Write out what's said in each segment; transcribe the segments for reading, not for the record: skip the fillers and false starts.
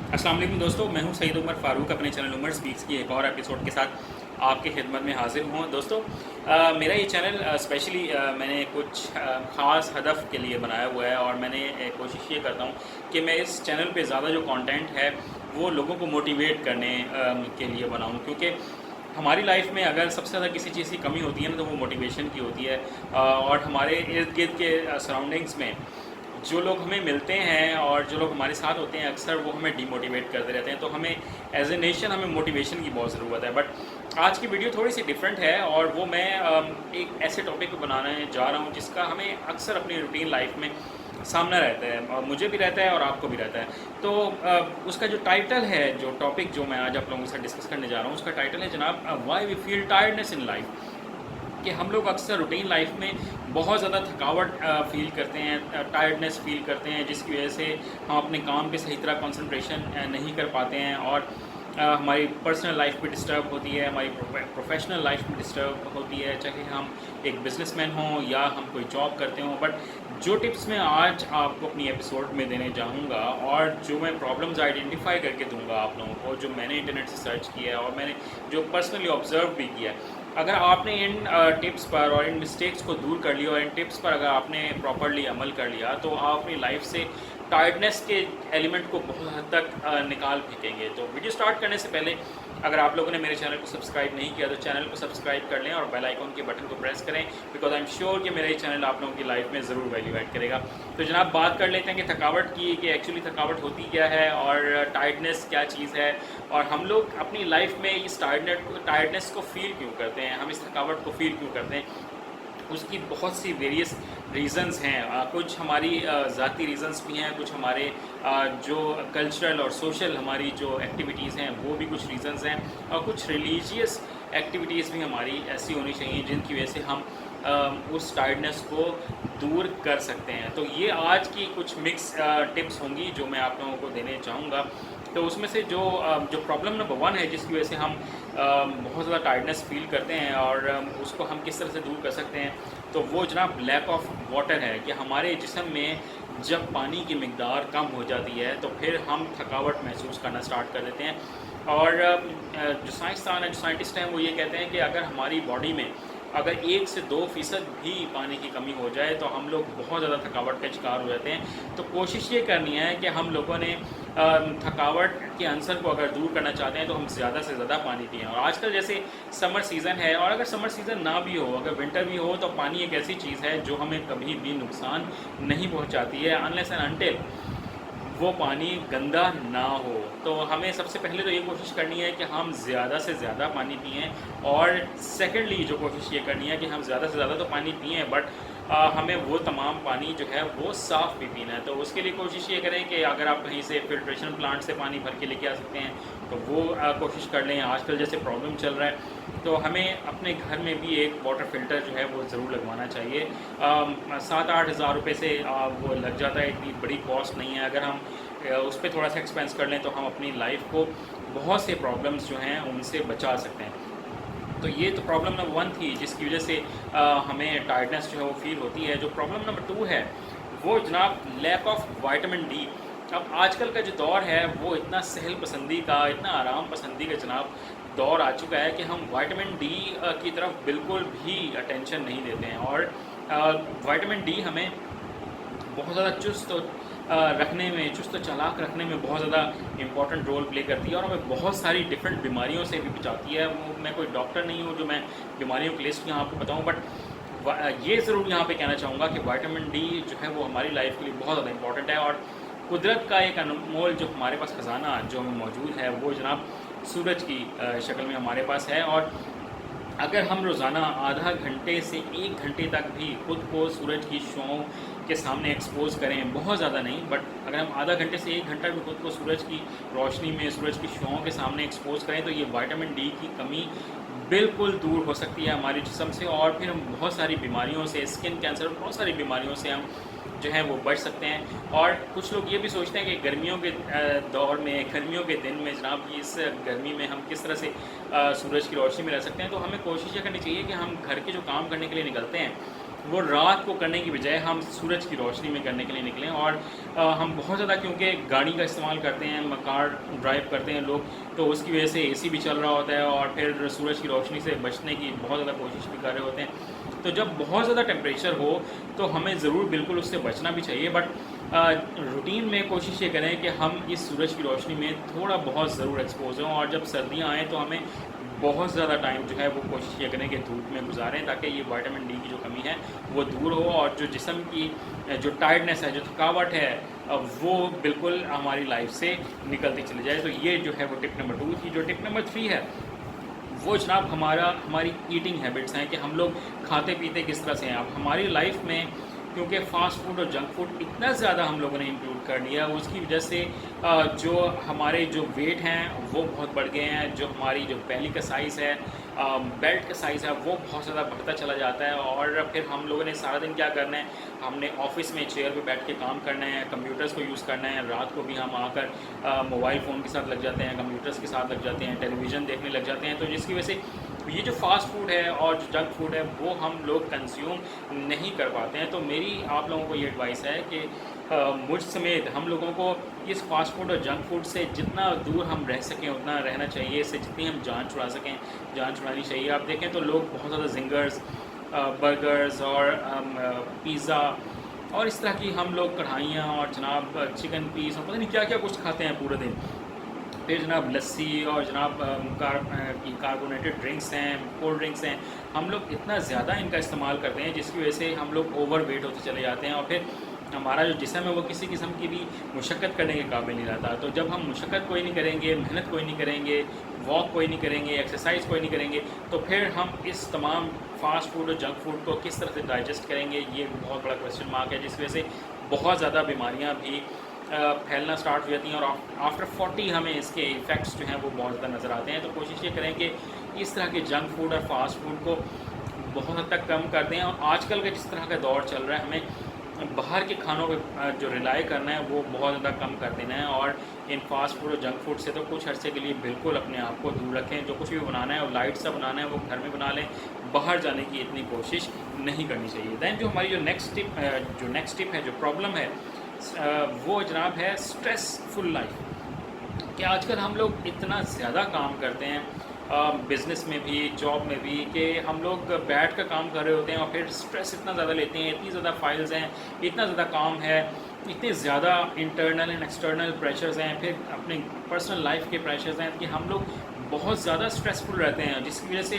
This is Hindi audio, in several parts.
अस्सलाम वालेकुम दोस्तों, मैं हूं सईद उमर फ़ारूक अपने चैनल उमर स्पीक्स की एक और एपिसोड के साथ आपकी खिदमत में हाजिर हूं। दोस्तों, मेरा ये चैनल स्पेशली मैंने कुछ ख़ास हदफ के लिए बनाया हुआ है और मैंने कोशिश ये करता हूं कि मैं इस चैनल पे ज़्यादा जो कंटेंट है वो लोगों को मोटिवेट करने के लिए बनाऊं, क्योंकि हमारी लाइफ में अगर सबसे ज़्यादा किसी चीज़ की कमी होती है ना, तो वो मोटिवेशन की होती है। और हमारे इर्द गिर्द के सराउंडिंग्स में जो लोग हमें मिलते हैं और जो लोग हमारे साथ होते हैं, अक्सर वो हमें डिमोटिवेट करते रहते हैं। तो हमें एज ए नेशन हमें मोटिवेशन की बहुत ज़रूरत है। बट आज की वीडियो थोड़ी सी डिफरेंट है और वो मैं एक ऐसे टॉपिक पे बनाने जा रहा हूँ जिसका हमें अक्सर अपनी रूटीन लाइफ में सामना रहता है, और मुझे भी रहता है और आपको भी रहता है। तो उसका जो टाइटल है, जो टॉपिक जो मैं आज आप लोगों के साथ डिस्कस करने जा रहा हूँ, उसका टाइटल है जनाब, why we feel tiredness in life. कि हम लोग अक्सर रूटीन लाइफ में बहुत ज़्यादा थकावट फ़ील करते हैं, टायर्डनेस फ़ील करते हैं, जिसकी वजह से हम अपने काम पे सही तरह कंसंट्रेशन नहीं कर पाते हैं और हमारी पर्सनल लाइफ भी डिस्टर्ब होती है, हमारी प्रोफेशनल लाइफ भी डिस्टर्ब होती है, चाहे हम एक बिजनेसमैन हों या हम कोई जॉब करते हों। बट जो टिप्स मैं आज आपको अपनी एपिसोड में देने चाहूँगा और जो मैं प्रॉब्लम्स आइडेंटिफाई करके दूँगा आप लोगों को, जो मैंने इंटरनेट से सर्च किया है और मैंने जो पर्सनली ऑब्ज़र्व भी किया है, अगर आपने इन टिप्स पर और इन मिस्टेक्स को दूर कर लिया और इन टिप्स पर अगर आपने प्रॉपरली अमल कर लिया, तो आप अपनी लाइफ से टायर्डनेस के एलिमेंट को बहुत हद तक निकाल फेंकेंगे। तो वीडियो स्टार्ट करने से पहले अगर आप लोगों ने मेरे चैनल को सब्सक्राइब नहीं किया तो चैनल को सब्सक्राइब कर लें और बेल आइकन के बटन को प्रेस करें, बिकॉज आई एम श्योर कि मेरा ये चैनल आप लोगों की लाइफ में ज़रूर वैल्यू ऐड करेगा। तो जनाब, बात कर लेते हैं कि थकावट की, कि एक्चुअली थकावट होती क्या है और टायर्डनेस क्या चीज़ है, और हम लोग अपनी लाइफ में इस टायर्डनेस को फील क्यों करते हैं, हम इस थकावट को फील क्यों करते हैं। उसकी बहुत सी वेरियस रीज़न्स हैं। कुछ हमारी ज़ाती रीज़न्स भी हैं, कुछ हमारे जो कल्चरल और सोशल हमारी जो एक्टिविटीज़ हैं वो भी कुछ रीज़न्स हैं, और कुछ रिलीजियस एक्टिविटीज़ भी हमारी ऐसी होनी चाहिए जिनकी वजह से हम उस टायर्डनेस को दूर कर सकते हैं। तो ये आज की कुछ मिक्स टिप्स होंगी जो मैं आप लोगों को देने चाहूँगा। तो उसमें से जो प्रॉब्लम नंबर 1 है, जिसकी वजह से हम बहुत ज़्यादा टायर्डनेस फील करते हैं और उसको हम किस तरह से दूर कर सकते हैं, तो वो जनाब लैक ऑफ वाटर है। कि हमारे जिस्म में जब पानी की मिकदार कम हो जाती है तो फिर हम थकावट महसूस करना स्टार्ट कर देते हैं। और जो साइंसदान है, जो साइंटिस्ट हैं, वो ये कहते हैं कि अगर हमारी बॉडी में अगर 1 से 2% भी पानी की कमी हो जाए तो हम लोग बहुत ज़्यादा थकावट का शिकार हो जाते हैं। तो कोशिश ये करनी है कि हम लोगों ने थकावट के आंसर को अगर दूर करना चाहते हैं तो हम ज़्यादा से ज़्यादा पानी पिएँ। और आजकल जैसे समर सीज़न है, और अगर समर सीज़न ना भी हो, अगर विंटर भी हो, तो पानी एक ऐसी चीज़ है जो हमें कभी भी नुकसान नहीं पहुँचाती है, अनलेस एंड अनटिल वो पानी गंदा ना हो। तो हमें सबसे पहले तो ये कोशिश करनी है कि हम ज़्यादा से ज़्यादा पानी पिएँ, और सेकेंडली जो कोशिश ये करनी है कि हम ज़्यादा से ज़्यादा तो पानी पिएँ, बट हमें वो तमाम पानी जो है वो साफ़ भी पीना है। तो उसके लिए कोशिश ये करें कि अगर आप कहीं से फिल्ट्रेशन प्लांट से पानी भर के लेके आ सकते हैं तो वो कोशिश कर लें। आजकल जैसे प्रॉब्लम चल रहा है तो हमें अपने घर में भी एक वाटर फ़िल्टर जो है वो ज़रूर लगवाना चाहिए। 7-8 हज़ार रुपये से वो लग जाता है, इतनी बड़ी कॉस्ट नहीं है। अगर हम उस पर थोड़ा सा एक्सपेंस कर लें तो हम अपनी लाइफ को बहुत से प्रॉब्लम्स जो हैं उनसे बचा सकते हैं। तो ये तो प्रॉब्लम नंबर 1 थी जिसकी वजह से हमें टायर्डनेस जो है वो फील होती है। जो प्रॉब्लम नंबर 2 है वो जनाब लैक ऑफ विटामिन डी। अब आजकल का जो दौर है वो इतना सहल पसंदी का, इतना आराम पसंदी का जनाब दौर आ चुका है कि हम विटामिन डी की तरफ बिल्कुल भी अटेंशन नहीं देते हैं। और विटामिन डी हमें बहुत ज़्यादा चुस्त रखने में, चुस्त चालाक रखने में बहुत ज़्यादा इंपॉर्टेंट रोल प्ले करती है, और हमें बहुत सारी डिफरेंट बीमारियों से भी बचाती है। मैं कोई डॉक्टर नहीं हूँ जो मैं बीमारियों की लिस्ट यहाँ आपको बताऊँ, बट ये ज़रूर यहाँ पे कहना चाहूँगा कि विटामिन डी जो है वो हमारी लाइफ के लिए बहुत ज़्यादा इंपॉर्टेंट है। और कुदरत का एक अनमोल जो हमारे पास ख़जाना जो हमें मौजूद है वो जनाब सूरज की शक्ल में हमारे पास है। और अगर हम रोज़ाना आधा घंटे से 1 घंटे तक भी खुद को सूरज की छाँव के सामने एक्सपोज़ करें, बहुत ज़्यादा नहीं, बट अगर हम आधा घंटे से 1 घंटा भी खुद को सूरज की रोशनी में, सूरज की छाँव के सामने एक्सपोज़ करें, तो ये विटामिन डी की कमी बिल्कुल दूर हो सकती है हमारे जिस्म से, और फिर हम बहुत सारी बीमारियों से, स्किन कैंसर, बहुत सारी बीमारियों से हम जो है वो बच सकते हैं। और कुछ लोग ये भी सोचते हैं कि गर्मियों के दौर में, गर्मियों के दिन में जनाब इस गर्मी में हम किस तरह से सूरज की रोशनी में रह सकते हैं। तो हमें कोशिश ये करनी चाहिए कि हम घर के जो काम करने के लिए निकलते हैं वो रात को करने की बजाय हम सूरज की रोशनी में करने के लिए निकलें। और हम बहुत ज़्यादा क्योंकि गाड़ी का इस्तेमाल करते हैं, कार ड्राइव करते हैं लोग, तो उसकी वजह से एसी भी चल रहा होता है और फिर सूरज की रोशनी से बचने की बहुत ज़्यादा कोशिश भी कर रहे होते हैं। तो जब बहुत ज़्यादा टेम्परेचर हो तो हमें ज़रूर बिल्कुल उससे बचना भी चाहिए, बट रूटीन में कोशिश ये करें कि हम इस सूरज की रोशनी में थोड़ा बहुत ज़रूर एक्सपोज हों। और जब सर्दियाँ आएँ तो हमें बहुत ज़्यादा टाइम जो है वो कोशिश ये करें कि धूप में गुजारें, ताकि ये विटामिन डी की जो कमी है वो दूर हो और जो जिस्म की जो टायर्डनेस है, जो थकावट है, वो बिल्कुल हमारी लाइफ से निकलती चली जाए। तो ये जो है वो टिप नंबर 2 थी। जो टिप नंबर 3 है वो जनाब हमारी ईटिंग हैबिट्स हैं कि हम लोग खाते पीते किस तरह से हैं। अब हमारी लाइफ में क्योंकि फ़ास्ट फूड और जंक फूड इतना ज़्यादा हम लोगों ने इंक्लूड कर लिया, उसकी वजह से जो हमारे जो वेट हैं वो बहुत बढ़ गए हैं। जो हमारी जो बैली का साइज़ है, बेल्ट का साइज़ है, वो बहुत ज़्यादा बढ़ता चला जाता है। और फिर हम लोगों ने सारा दिन क्या करना है, हमने ऑफिस में चेयर पे बैठ के काम करना है, कंप्यूटर्स को यूज़ करना है। रात को भी हम आकर मोबाइल फ़ोन के साथ लग जाते हैं, कंप्यूटर्स के साथ लग जाते हैं, टेलीविज़न देखने लग जाते हैं। तो जिसकी वजह से ये जो फ़ास्ट फूड है और जो जंक फूड है वो हम लोग कंज्यूम नहीं कर पाते हैं। तो मेरी आप लोगों को ये एडवाइस है कि मुझ समेत हम लोगों को इस फास्ट फूड और जंक फूड से जितना दूर हम रह सकें उतना रहना चाहिए। इससे जितनी हम जान छुड़ा सकें जान छुड़ानी चाहिए। आप देखें तो लोग बहुत ज़्यादा जिंगर्स, बर्गर्स और पिज़्ज़ा और इस तरह की हम लोग कढ़ाइयाँ और जनाब चिकन पीस और पता नहीं क्या क्या कुछ खाते हैं पूरे दिन। फिर जनाब लस्सी और जनाब कार्बोनेटेड ड्रिंक्स हैं, कोल्ड ड्रिंक्स हैं। हम लोग इतना ज़्यादा इनका इस्तेमाल करते हैं जिसकी वजह से हम लोग ओवर वेट होते चले जाते हैं और फिर हमारा जो जिस्म है वो किसी किस्म की भी मुशक्क़त करने के काबिल नहीं रहता। तो जब हम मुशक्क़त कोई नहीं करेंगे, मेहनत कोई नहीं करेंगे, वॉक कोई नहीं करेंगे, एक्सरसाइज कोई नहीं करेंगे, तो फिर हम इस तमाम फास्ट फूड और जंक फूड को किस तरह से डाइजेस्ट करेंगे, ये बहुत बड़ा क्वेश्चन मार्क है। जिस वजह से बहुत ज़्यादा बीमारियाँ भी फैलना स्टार्ट हो जाती हैं और आफ्टर 40 हमें इसके इफ़ेक्ट्स जो हैं वो बहुत ज़्यादा नज़र आते हैं। तो कोशिश ये करें कि इस तरह के जंक फूड और फास्ट फूड को बहुत हद तक कम कर दें। और आजकल का जिस तरह का दौर चल रहा है, हमें बाहर के खानों पे जो रिलाई करना है वो बहुत ज़्यादा कम कर देना है। और इन फास्ट फूड और जंक फूड से तो कुछ अर्से के लिए बिल्कुल अपने आप को दूर रखें। जो कुछ भी बनाना है वो लाइट सा बनाना है, वो घर में बना लें, बाहर जाने की इतनी कोशिश नहीं करनी चाहिए। दैन जो हमारी जो नेक्स्ट टिप है, जो प्रॉब्लम है, वो जनाब है स्ट्रेसफुल लाइफ। कि आजकल हम लोग इतना ज़्यादा काम करते हैं बिज़नेस में भी, जॉब में भी, कि हम लोग बैठ कर काम कर रहे होते हैं और फिर स्ट्रेस इतना ज़्यादा लेते हैं, इतनी ज़्यादा फाइल्स हैं, इतना ज़्यादा काम है, इतने ज़्यादा इंटरनल एंड एक्सटर्नल प्रेशर्स हैं, फिर अपने पर्सनल लाइफ के प्रेशर्स हैं कि हम लोग बहुत ज़्यादा स्ट्रेसफुल रहते हैं। जिसकी वजह से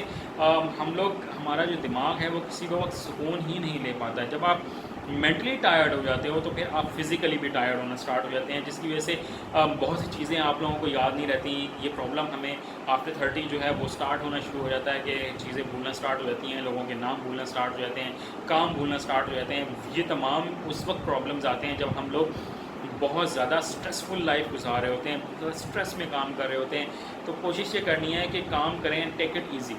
हमारा जो दिमाग है वो किसी वक्त सुकून ही नहीं ले पाता है। जब आप मेंटली टायर्ड हो जाते हो तो फिर आप फिज़िकली भी टायर्ड होना स्टार्ट हो जाते हैं, जिसकी वजह से बहुत सी चीज़ें आप लोगों को याद नहीं रहती। ये प्रॉब्लम हमें आफ्टर 30 जो है वो स्टार्ट होना शुरू हो जाता है कि चीज़ें भूलना स्टार्ट हो जाती हैं, लोगों के नाम भूलना स्टार्ट हो जाते हैं, काम भूलना स्टार्ट हो जाते हैं। ये तमाम उस वक्त प्रॉब्लम्स आते हैं जब हम लोग बहुत ज़्यादा स्ट्रेसफुल लाइफ गुजार रहे होते हैं, बहुत ज़्यादा स्ट्रेस में काम कर रहे होते हैं। तो कोशिश ये करनी है कि काम करें, टेक इट ईजी,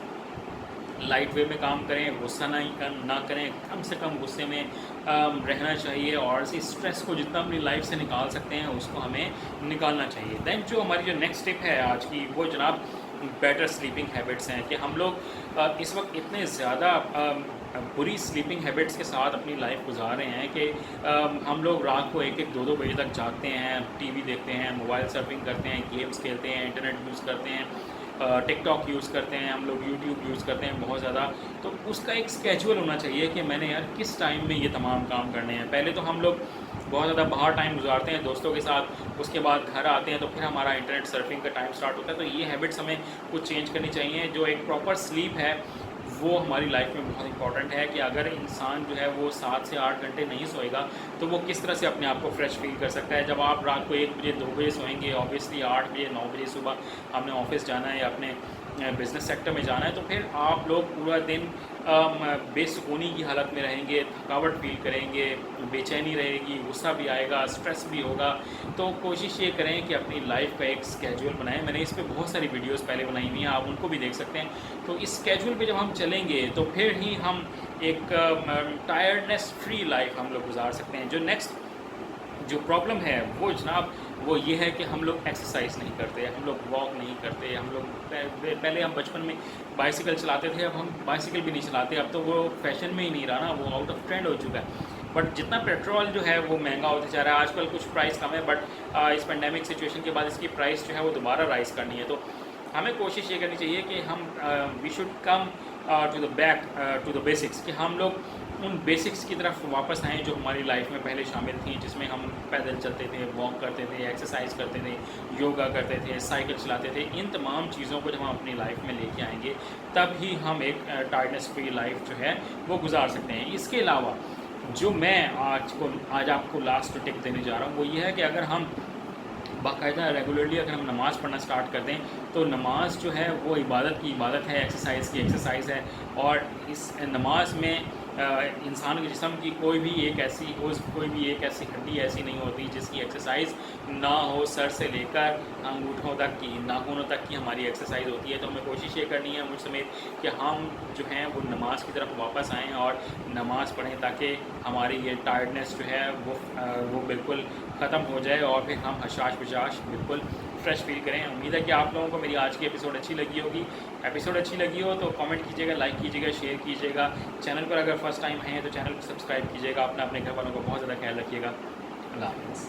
लाइट वे में काम करें, गुस्सा ना करें, कम से कम गुस्से में रहना चाहिए और इसी स्ट्रेस को जितना अपनी लाइफ से निकाल सकते हैं उसको हमें निकालना चाहिए। दैन जो हमारी जो नेक्स्ट टिप है आज की, वो जनाब बेटर स्लीपिंग हैबिट्स हैं। कि हम लोग इस वक्त इतने ज़्यादा बुरी स्लीपिंग हैबिट्स के साथ अपनी लाइफ गुजार रहे हैं कि हम लोग रात को 1-1, 2-2 बजे तक जागते हैं, टीवी देखते हैं, मोबाइल सर्फिंग करते हैं, गेम्स खेलते हैं, इंटरनेट यूज़ करते हैं, टिकटॉक यूज़ करते हैं, हम लोग यूट्यूब यूज़ करते हैं बहुत ज़्यादा। तो उसका एक स्केजुअल होना चाहिए कि मैंने यार किस टाइम में ये तमाम काम करने हैं। पहले तो हम लोग बहुत ज़्यादा बाहर टाइम गुजारते हैं दोस्तों के साथ, उसके बाद घर आते हैं तो फिर हमारा इंटरनेट सर्फिंग का टाइम स्टार्ट होता है। तो ये हैबिट्स हमें कुछ चेंज करनी चाहिए। जो एक प्रॉपर स्लीप है वो हमारी लाइफ में बहुत इंपॉर्टेंट है। कि अगर इंसान जो है वो 7 से 8 घंटे नहीं सोएगा तो वो किस तरह से अपने आप को फ्रेश फील कर सकता है। जब आप रात को 1 बजे 2 बजे सोएंगे, ऑब्वियसली 8 बजे 9 बजे सुबह हमने ऑफिस जाना है या अपने बिज़नेस सेक्टर में जाना है, तो फिर आप लोग पूरा दिन बेसुकूनी की हालत में रहेंगे, थकावट फील करेंगे, बेचैनी रहेगी, गुस्सा भी आएगा, स्ट्रेस भी होगा। तो कोशिश ये करें कि अपनी लाइफ का एक स्केजुअल बनाएं। मैंने इस पे बहुत सारी वीडियोस पहले बनाई हुई हैं, आप उनको भी देख सकते हैं। तो इस स्केजुअल पे जब हम चलेंगे तो फिर ही हम एक टायर्डनेस फ्री लाइफ हम लोग गुजार सकते हैं। जो नेक्स्ट जो प्रॉब्लम है वो जनाब वो ये है कि हम लोग एक्सरसाइज नहीं करते, हम लोग वॉक नहीं करते, हम लोग पहले हम बचपन में बाइसिकल चलाते थे, अब हम बाइसिकल भी नहीं चलाते, अब तो वो फैशन में ही नहीं रहा ना, वो आउट ऑफ ट्रेंड हो चुका है। बट जितना पेट्रोल जो है वो महंगा होता जा रहा है, आजकल कुछ प्राइस कम है, बट इस पेंडेमिक सिचुएशन के बाद इसकी प्राइस जो है वो दोबारा राइज़ करनी है। तो हमें कोशिश ये करनी चाहिए कि हम we should come to the back to the basics, कि हम लोग उन बेसिक्स की तरफ वापस आएँ जो हमारी लाइफ में पहले शामिल थी, जिसमें हम पैदल चलते थे, वॉक करते थे, एक्सरसाइज करते थे, योगा करते थे, साइकिल चलाते थे। इन तमाम चीज़ों को जब हम अपनी लाइफ में लेके आएंगे तब ही हम एक टायर्डनेस फ्री लाइफ जो है वो गुजार सकते हैं। इसके अलावा जो मैं आज आपको लास्ट टिप देने जा रहा हूँ वो ये है कि अगर हम बाकायदा रेगुलरली अगर हम नमाज़ पढ़ना स्टार्ट कर दें तो नमाज जो है वो इबादत की इबादत है, एक्सरसाइज की एक्सरसाइज है। और इस नमाज में इंसान के जिस्म की कोई भी एक ऐसी हड्डी ऐसी नहीं होती जिसकी एक्सरसाइज ना हो। सर से लेकर अंगूठों तक की, नाखूनों तक की हमारी एक्सरसाइज होती है। तो हमें कोशिश ये करनी है मुझ समेत कि हम जो हैं वो नमाज की तरफ वापस आएँ और नमाज़ पढ़ें, ताकि हमारी ये टायर्डनेस जो है वो बिल्कुल ख़त्म हो जाए और फिर हम हशाश बशाश बिल्कुल फ्रेश फील करें। उम्मीद है कि आप लोगों को मेरी आज की एपिसोड अच्छी लगी होगी। एपिसोड अच्छी लगी हो तो कमेंट कीजिएगा, लाइक कीजिएगा, शेयर कीजिएगा। चैनल पर अगर फर्स्ट टाइम हैं तो चैनल को सब्सक्राइब कीजिएगा। अपने घर वालों को बहुत ज़्यादा ख्याल रखिएगा। अल्लाह हाफ़िज़।